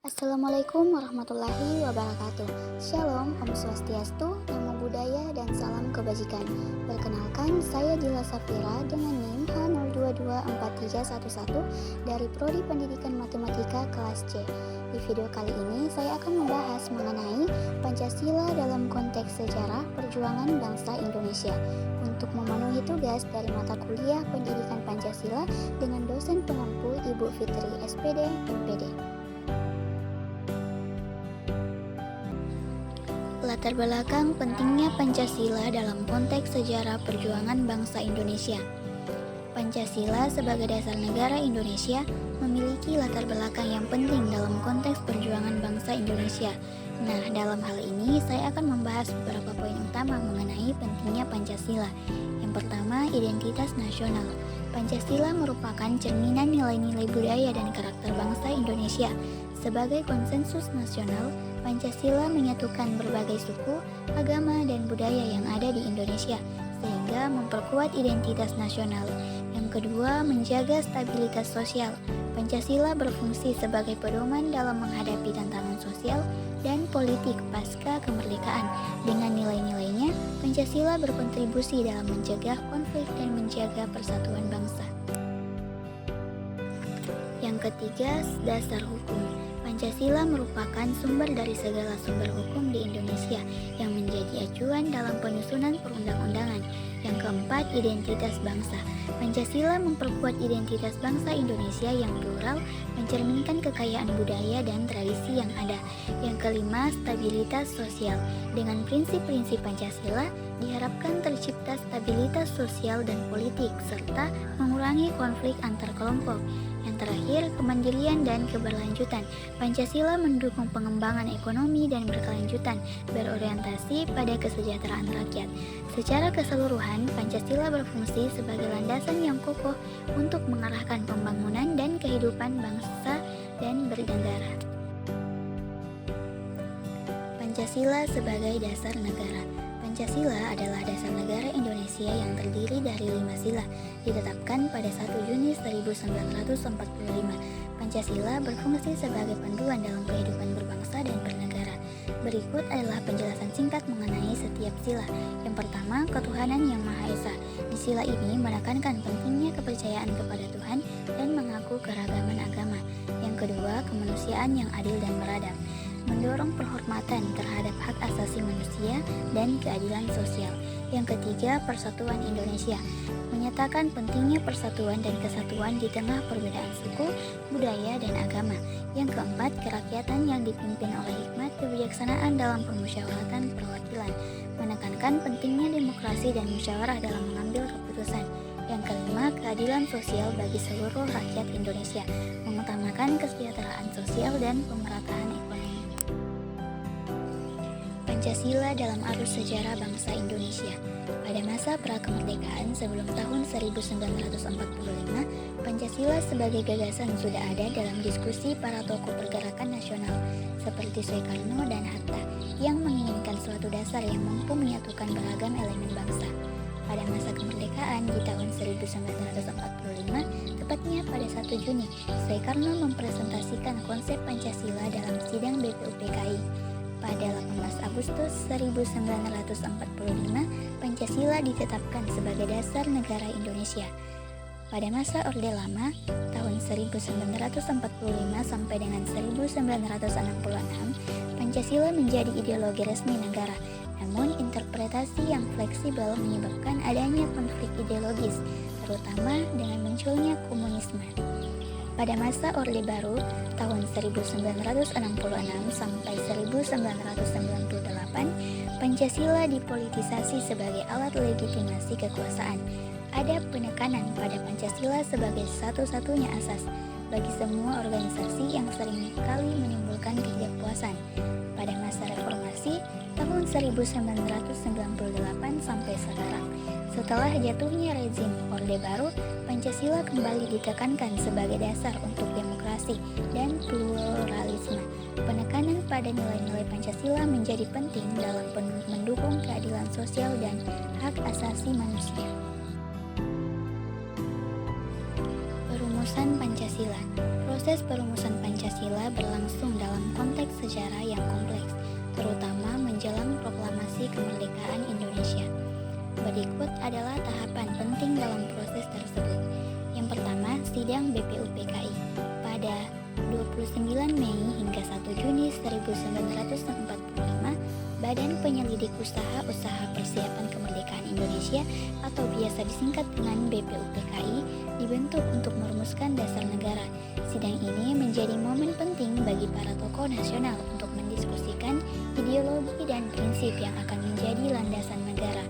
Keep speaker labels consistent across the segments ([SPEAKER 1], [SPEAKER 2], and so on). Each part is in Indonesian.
[SPEAKER 1] Assalamualaikum warahmatullahi wabarakatuh. Shalom, Om Swastiastu, Namo Buddhaya, dan salam kebajikan. Perkenalkan, saya Dila Safira dengan NIM H022431 dari Prodi Pendidikan Matematika kelas C. Di video kali ini, saya akan membahas mengenai Pancasila dalam konteks sejarah perjuangan bangsa Indonesia. Untuk memenuhi tugas dari mata kuliah Pendidikan Pancasila dengan dosen pengampu Ibu Fitri SPD, MPD. Latar belakang pentingnya Pancasila dalam konteks sejarah perjuangan bangsa Indonesia. Pancasila sebagai dasar negara Indonesia memiliki latar belakang yang penting dalam konteks perjuangan bangsa Indonesia. Nah, dalam hal ini saya akan membahas beberapa poin utama mengenai pentingnya Pancasila. Yang pertama, identitas nasional. Pancasila merupakan cerminan nilai-nilai budaya dan karakter bangsa Indonesia. Sebagai konsensus nasional, Pancasila menyatukan berbagai suku, agama, dan budaya yang ada di Indonesia, sehingga memperkuat identitas nasional. Yang kedua, menjaga stabilitas sosial. Pancasila berfungsi sebagai pedoman dalam menghadapi tantangan sosial dan politik pasca kemerdekaan. Dengan nilai-nilainya, Pancasila berkontribusi dalam mencegah konflik dan menjaga persatuan bangsa. Yang ketiga, dasar hukum. Pancasila merupakan sumber dari segala sumber hukum di Indonesia yang menjadi acuan dalam penyusunan perundang-undangan. Yang keempat, identitas bangsa. Pancasila memperkuat identitas bangsa Indonesia yang plural, mencerminkan kekayaan budaya dan tradisi yang ada. Yang kelima, stabilitas sosial. Dengan prinsip-prinsip Pancasila, diharapkan tercipta stabilitas sosial dan politik, serta mengurangi konflik antar kelompok. Yang terakhir, kemandirian dan keberlanjutan. Pancasila mendukung pengembangan ekonomi dan berkelanjutan, berorientasi pada kesejahteraan rakyat. Secara keseluruhan, Pancasila berfungsi sebagai landasan yang kokoh untuk mengarahkan pembangunan dan kehidupan bangsa dan bernegara. Pancasila sebagai dasar negara. Pancasila adalah dasar negara Indonesia yang terdiri dari 5 sila, ditetapkan pada 1 Juni 1945. Pancasila berfungsi sebagai panduan dalam kehidupan berbangsa dan bernegara. Berikut adalah penjelasan singkat mengenai setiap sila. Yang pertama, ketuhanan yang Maha Esa. Di sila ini menekankan pentingnya kepercayaan kepada Tuhan dan mengaku keragaman agama. Yang kedua, kemanusiaan yang adil dan beradab, mendorong penghormatan terhadap hak asasi manusia dan keadilan sosial. Yang ketiga, persatuan Indonesia, menyatakan pentingnya persatuan dan kesatuan di tengah perbedaan suku, budaya, dan agama. Yang keempat, kerakyatan yang dipimpin oleh hikmat kebijaksanaan dalam permusyawaratan perwakilan, menekankan pentingnya demokrasi dan musyawarah dalam mengambil keputusan. Yang kelima, keadilan sosial bagi seluruh rakyat Indonesia, mengutamakan kesejahteraan sosial dan pemerataan ekonomi. Pancasila dalam arus sejarah bangsa Indonesia. Pada masa prakemerdekaan sebelum tahun 1945, Pancasila sebagai gagasan sudah ada dalam diskusi para tokoh pergerakan nasional seperti Soekarno dan Hatta yang menginginkan suatu dasar yang mampu menyatukan beragam elemen bangsa. Pada masa kemerdekaan di tahun 1945, tepatnya pada 1 Juni, Soekarno mempresentasikan konsep Pancasila dalam sidang BPUPKI. Pada 18 Agustus 1945, Pancasila ditetapkan sebagai dasar negara Indonesia. Pada masa Orde Lama, tahun 1945 sampai dengan 1966, Pancasila menjadi ideologi resmi negara. Namun, interpretasi yang fleksibel menyebabkan adanya konflik ideologis, terutama dengan munculnya komunisme. Pada masa Orde Baru, tahun 1966 sampai 1998, Pancasila dipolitisasi sebagai alat legitimasi kekuasaan. Ada penekanan pada Pancasila sebagai satu-satunya asas bagi semua organisasi yang seringkali menimbulkan ketidakpuasan. Pada masa reformasi, tahun 1998 sampai sekarang, setelah jatuhnya rezim Orde Baru, Pancasila kembali ditekankan sebagai dasar untuk demokrasi dan pluralisme. Penekanan pada nilai-nilai Pancasila menjadi penting dalam mendukung keadilan sosial dan hak asasi manusia. Perumusan Pancasila. Proses perumusan Pancasila berlangsung dalam sejarah yang kompleks, terutama menjelang proklamasi kemerdekaan Indonesia. Berikut adalah tahapan penting dalam proses tersebut. Yang pertama, sidang BPUPKI. Pada 29 Mei hingga 1 Juni 1945, Badan Penyelidik Usaha-Usaha Persiapan Kemerdekaan Indonesia atau biasa disingkat dengan BPUPKI dibentuk untuk merumuskan dasar negara. Sidang ini menjadi momen penting bagi para tokoh nasional untuk mendiskusikan ideologi dan prinsip yang akan menjadi landasan negara.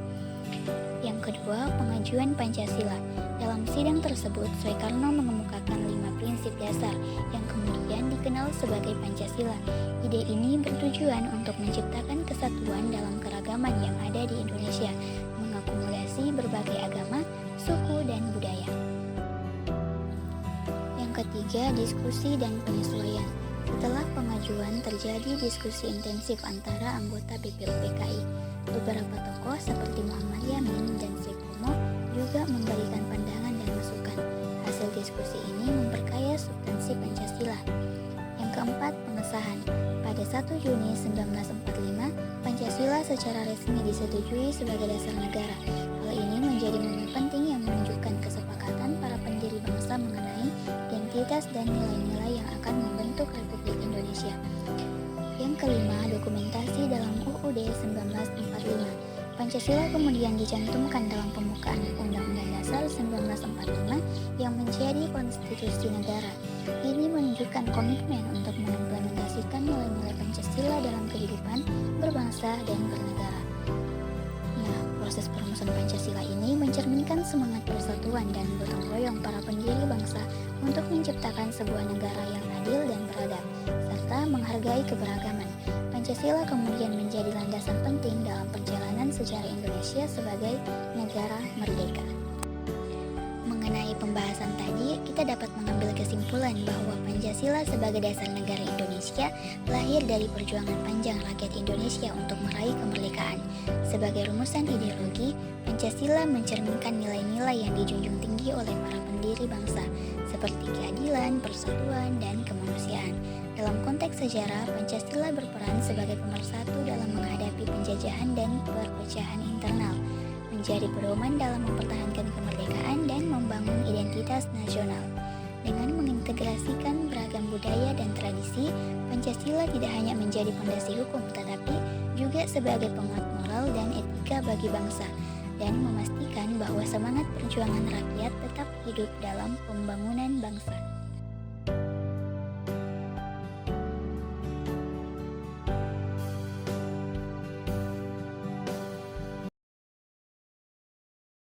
[SPEAKER 1] Yang kedua, pengajuan Pancasila. Dalam sidang tersebut, Soekarno mengemukakan 5 prinsip dasar yang kemudian dikenal sebagai Pancasila. Ide ini bertujuan untuk menciptakan kesatuan dalam keragaman yang ada di Indonesia, mengakomodasi berbagai agama, suku, dan budaya. Yang ketiga, diskusi dan penyesuaian. Setelah pengajuan, terjadi diskusi intensif antara anggota BPUPKI. Beberapa tokoh seperti Muhammad Yamin dan Supomo juga memberikan pandangan dan masukan. Hasil diskusi ini memperkaya substansi Pancasila. Yang keempat, pengesahan. Pada 1 Juni 1945, Pancasila secara resmi disetujui sebagai dasar negara. Hal ini menjadi momen penting yang menunjukkan kesepakatan para pendiri bangsa mengenai identitas dan nilai-nilai yang akan membentuk Republik Indonesia. Yang kelima, dokumentasi dalam UUD 1945. Pancasila kemudian dicantumkan dalam pembukaan Undang-Undang Dasar 1945 yang menjadi konstitusi negara. Ini menunjukkan komitmen untuk mengimplementasikan nilai-nilai Pancasila dalam kehidupan berbangsa dan bernegara. Nah, proses perumusan Pancasila ini mencerminkan semangat persatuan dan gotong royong para pendiri bangsa untuk menciptakan sebuah negara yang adil dan beradab, serta menghargai keberagaman. Pancasila kemudian menjadi landasan penting dalam perjalanan sejarah Indonesia sebagai negara merdeka. Mengenai pembahasan tadi, kita dapat mengambil kesimpulan bahwa Pancasila sebagai dasar negara Indonesia lahir dari perjuangan panjang rakyat Indonesia untuk meraih kemerdekaan. Sebagai rumusan ideologi, Pancasila mencerminkan nilai-nilai yang dijunjung tinggi oleh para pendiri bangsa, seperti keadilan, persatuan, dan kemanusiaan. Dalam konteks sejarah, Pancasila berperan sebagai pemersatu dalam menghadapi penjajahan dan perpecahan internal, menjadi pedoman dalam mempertahankan kemerdekaan dan membangun identitas nasional. Dengan mengintegrasikan beragam budaya dan tradisi, Pancasila tidak hanya menjadi fondasi hukum, tetapi juga sebagai penguat moral dan etika bagi bangsa, dan memastikan bahwa semangat perjuangan rakyat tetap hidup dalam pembangunan bangsa.